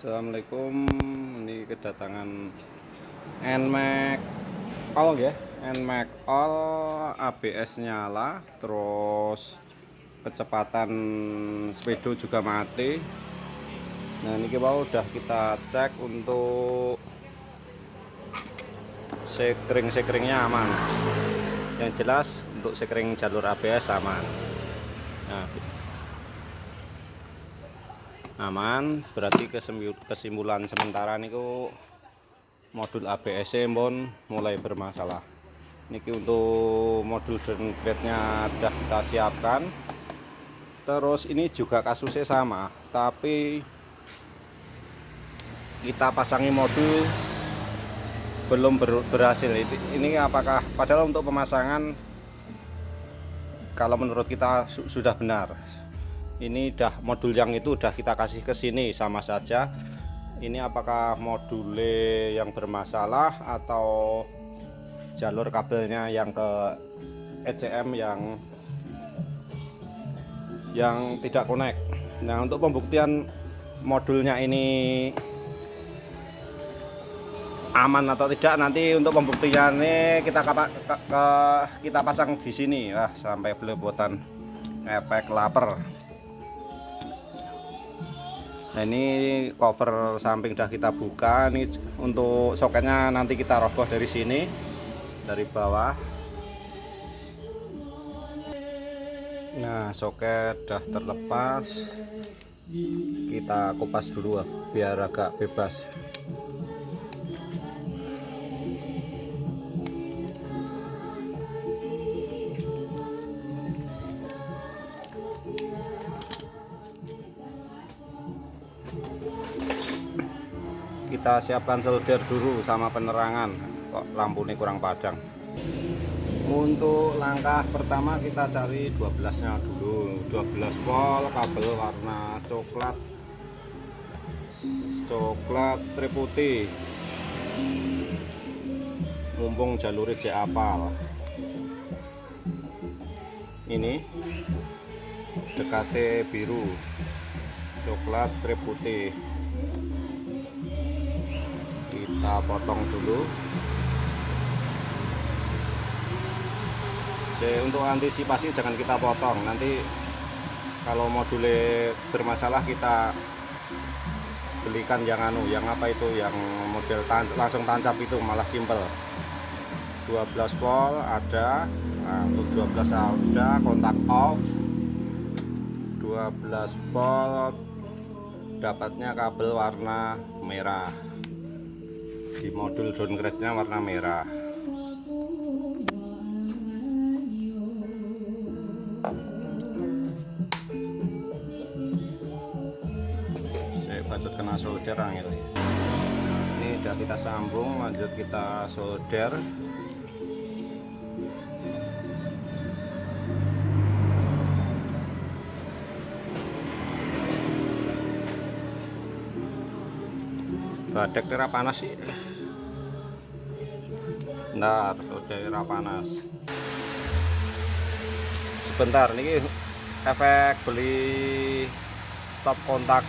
Assalamualaikum, ini kedatangan NMAX all ya, NMAX all, ABS nyala, terus kecepatan speedo juga mati. Nah ini udah kita cek untuk sekring-sekringnya aman, yang jelas untuk sekring jalur ABS aman. Nah, aman berarti kesimpulan sementara niku modul ABS pun mulai bermasalah. Niki untuk modul downgrade nya sudah kita siapkan. Terus ini juga kasusnya sama, tapi kita pasangi modul belum berhasil. Ini apakah padahal untuk pemasangan kalau menurut kita sudah benar. Ini dah modul yang itu udah kita kasih ke sini sama saja. Ini apakah modulnya yang bermasalah atau jalur kabelnya yang ke ECM yang tidak connect. Nah untuk pembuktian modulnya ini aman atau tidak, nanti untuk pembuktiannya kita pasang di sini. Wah sampai belepotan, efek lapar. Nah ini cover samping udah kita buka. Ini untuk soketnya nanti kita roboh dari sini, dari bawah. Nah soket udah terlepas, kita kupas dulu biar agak bebas. Kita siapkan solder dulu sama penerangan, kok lampu ini kurang padang. Untuk langkah pertama kita cari 12 nya dulu, 12 volt, kabel warna coklat strip putih, mumpung jalurnya J-apal. Ini dekatnya biru, coklat strip putih. Kita potong dulu. Untuk antisipasi jangan kita potong, nanti kalau modulnya bermasalah kita belikan yang yang apa itu, yang model langsung tancap itu, malah simple. 12 volt ada. Nah, untuk 12 ada, kontak off. 12 volt dapatnya kabel warna merah, di modul downgrade nya warna merah. Saya bacot kena solder angel. Ini udah kita sambung, lanjut kita solder. Badek kira panas sih. Bentar, solder panas. Sebentar, ini efek beli stop kontak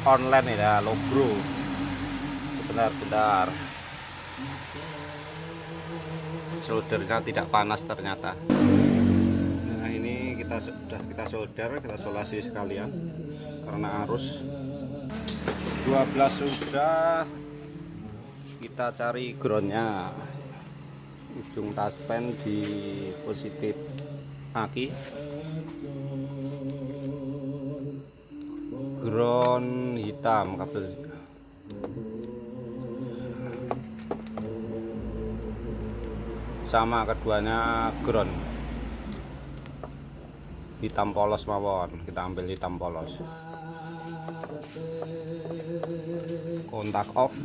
online ya, Logro. Sebentar. Soldernya tidak panas ternyata. Nah, ini kita solder, kita solasi sekalian karena arus. 12 sudah, kita cari groundnya, ujung taspen di positif aki, ground hitam kabel. Sama keduanya ground hitam polos mawon, kita ambil hitam polos. Kontak off.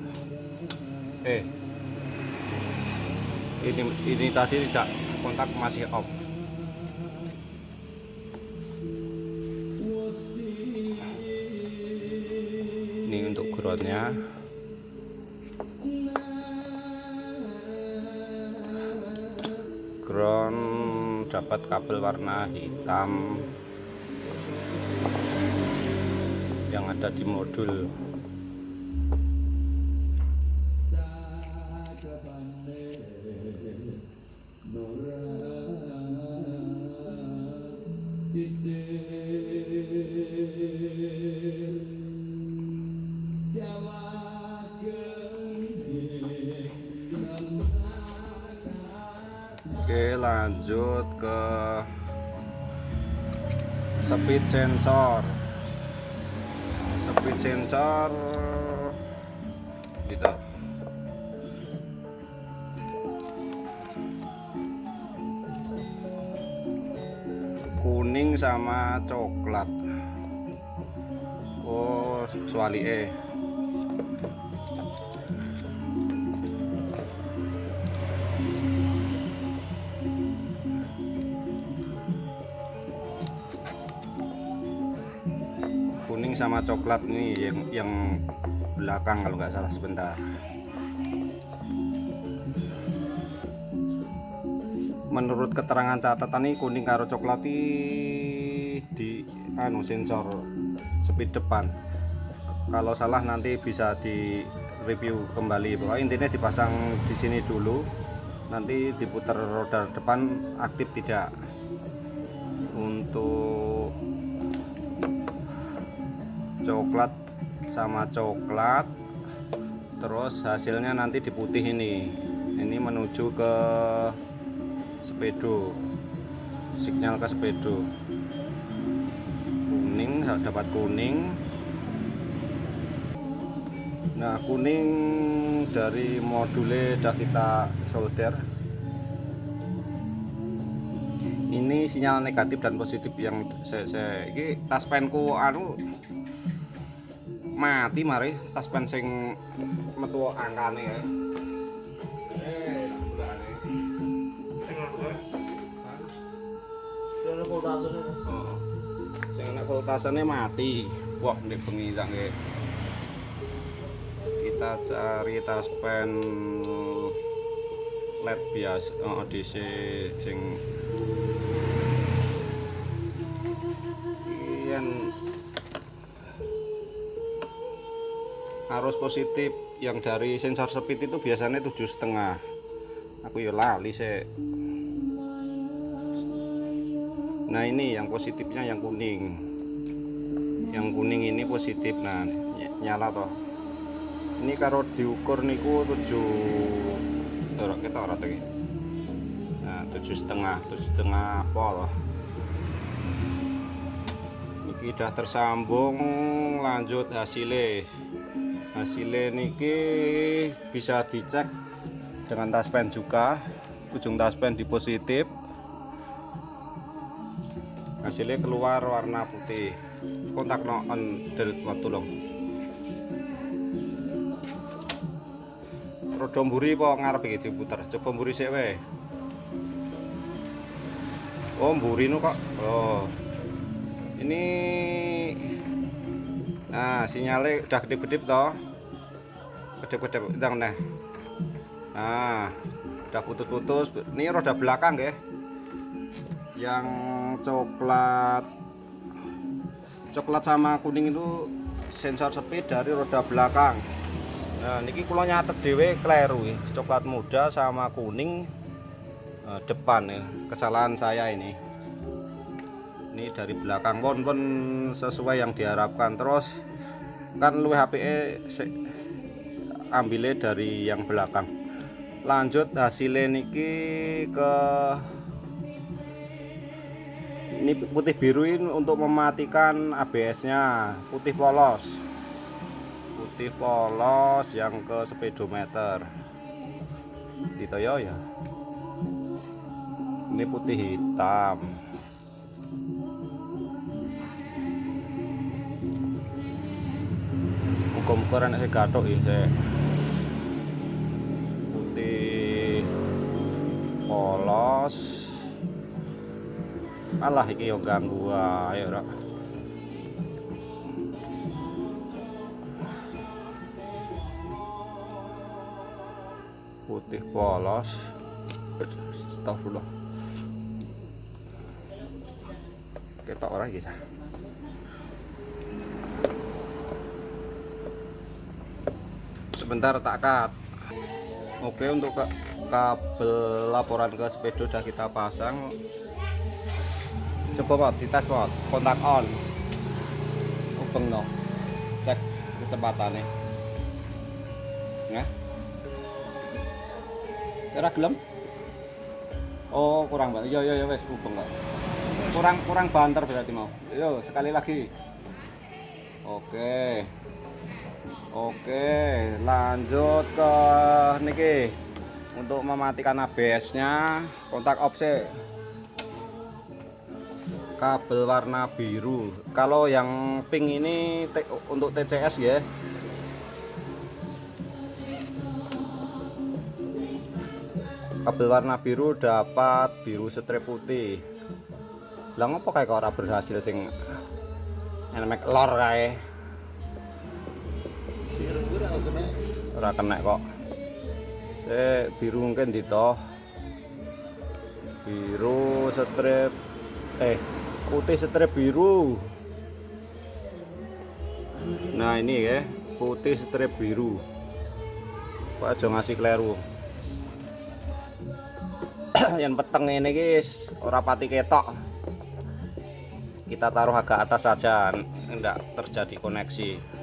Ini tadi tidak, kontak masih off. Ini untuk groundnya. background dapat kabel warna hitam yang ada di modul. Oke, lanjut ke speed sensor. Speed sensor gitu. Kuning sama coklat. Oh, soalnya kuning sama coklat nih yang belakang kalau nggak salah, sebentar. Menurut keterangan catatan nih kuning karo coklat di sensor speed depan. Kalau salah nanti bisa di review kembali. Pokoknya intinya dipasang di sini dulu, nanti diputar roda depan aktif tidak. Untuk coklat sama coklat, terus hasilnya nanti di putih ini menuju ke sepedo, sinyal ke sepedo. Kuning dapat kuning. Nah, kuning dari modulnya udah kita solder. Ini sinyal negatif dan positif yang saya ini taspenku mati mari, taspen sing metu angkane ya. Sing voltasenya mati. Wah, ndek bengi sange. Kita cari taspen LED biasa, DC sing arus positif yang dari sensor speed itu biasanya 7,5. Aku ya lali sih. Nah, ini yang positifnya yang kuning. Yang kuning ini positif. Nah, nyala toh. Ini kalau diukur niku 7 kita ora iki. Nah, 7,5 volt. Niki udah tersambung, lanjut hasilnya niki bisa dicek dengan taspen juga, ujung taspen di positif, hasilnya keluar warna putih. Kontak on dari waktu dong. Rodo mburi apa ngarep iki diputer? Coba mburi sik wae. Oh, mburi nu kok. Oh. Ini nah, sinyalnya udah kedip-kedip toh. Kedip-kedip ndang nah. Nah, udah putus-putus. Ini roda belakang ya. Yang coklat sama kuning itu sensor speed dari roda belakang. Nah, niki kula nyatet dhewe kleru ya. Coklat muda sama kuning depan ya. Kesalahan saya ini. Ini dari belakang pun sesuai yang diharapkan. Terus kan luwih HPE ambilnya dari yang belakang. Lanjut hasilnya niki ke ini putih biruin untuk mematikan ABS-nya, putih polos yang ke speedometer. Ditoyo ya. Ini putih hitam. Muka-muka enak gathok ya. Putih polos. Alah iki yo ganggu ae ora. Putih polos. Astagfirullah. ketok ora iki. Sebentar tak cut. Oke, untuk kabel laporan ke sepeda udah kita pasang. Coba Mod, dites Mod, kontak on. Ubeng no. Cek kecepatannya. Ya. Kira gelem? Oh, kurang banget. Iya wes ubeng kok. Kurang banter berarti mau. Yo, sekali lagi. Oke. Oke, lanjut ke niki. Untuk mematikan ABS-nya, kontak opsi. Kabel warna biru. Kalau yang pink ini untuk TCS ya. Kabel warna biru dapat biru strip putih. Lah ngopo kayak ora berhasil sing NMAX lor kae. Ora kena kok. Biru mungkin ditoh. Biru strip putih strip biru. Nah ini ya, putih strip biru. Kok aja ngasih kleru. Yang peteng ini guys, ora pati ketok. Kita taruh agak atas saja, enggak terjadi koneksi.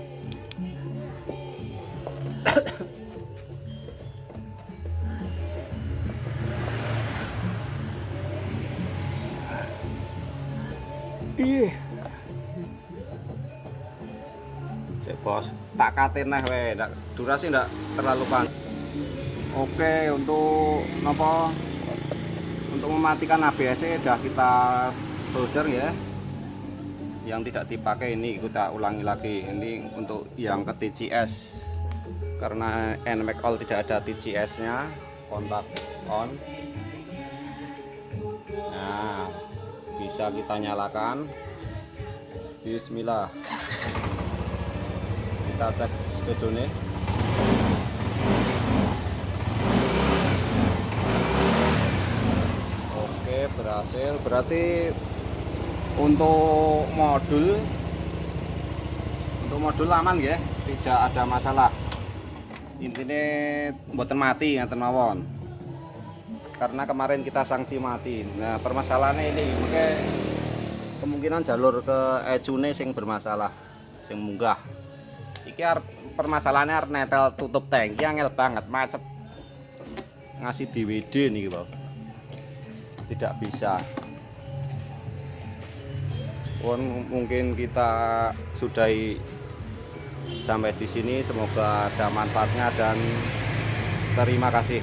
Cek bos, tak katin nah we, durasi ndak terlalu panjang. Oke, untuk apa? Untuk mematikan ABS sudah kita solder ya. Yang tidak dipakai ini kita ulangi lagi. Ini untuk yang ke TCS. Karena NMAX All tidak ada TCS-nya, kontak on. Nah, bisa kita nyalakan. Bismillah. Kita cek spedone. Oke, berhasil. Berarti untuk modul aman ya, tidak ada masalah. Intinya mboten mati ngaten mawon. Karena kemarin kita sanksi mati. Nah, permasalahannya ini mungkin kemungkinan jalur ke ecune sing bermasalah, sing munggah. Iki permasalahannya arep netel tutup tangki angel banget, macet. Ngasih DWD nih, Bang. Tidak bisa. Mungkin kita sudahi sampai di sini. Semoga ada manfaatnya dan terima kasih.